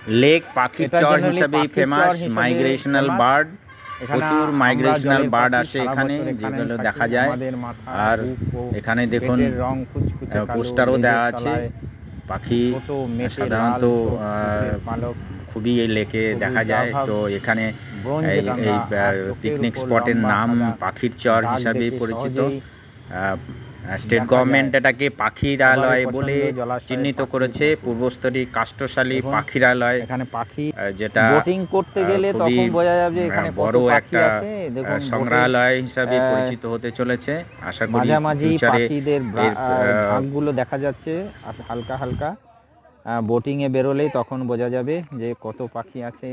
Lake পাখির এটা চর generally হিসাবেই পাখির ফেমাস, চর হিসেবে মাইগ্রেশনাল famous। বার্ড, এখানে প্রচুর আমরা মাইগ্রেশনাল জলের বার্ড পাখি আসে সারা এখানে, বছর এখানেই যেগুলো থাকি। দেখা যায়। আমাদের মাথা, আর বুক ও এখানে দেখুন পেটের রং কুচকুচে কালো, পোস্টারও লেজের দেওয়া আছে। তলায় পাখি ছোট মেটে লাল সাধারণত ঠোঁট, পিঠের পালক খুবই এই লেকে দেখা সবুজ যায়। আভা, তো এখানে ব্রোঞ্জে এই রাঙা, এই আর চোখের পিকনিক উপর স্পটের লম্বা নাম সাদা পাখির চর দাগ হিসাবে দেখে পরিচিত। সহজেই স্টেট দেখা গভর্নমেন্ট যায় এটাকে সবারই পাখিরালয় বলে পছন্দ জলাশয়ের চিহ্নিত পাখি করেছে। প্রচুর। পূর্বস্তরী কাষ্ঠশালী দেখুন পাখিরালয়, এখানে পাখি, যেটা বোটিং করতে গেলে খুবই তখন বোঝা যাবে যে এখানে কত বড় পাখি একটা আছে। দেখুন বোটের সংগ্রহালয় হিসাবে পরিচিত হতে চলেছে। আশা করি মাঝামাঝি ফিউচারে পাখিদের এর ঝাঁকগুলো দেখা যাচ্ছে হালকা হালকা। বোটিংয়ে বেরোলেই তখন বোঝা যাবে যে কত পাখি আছে।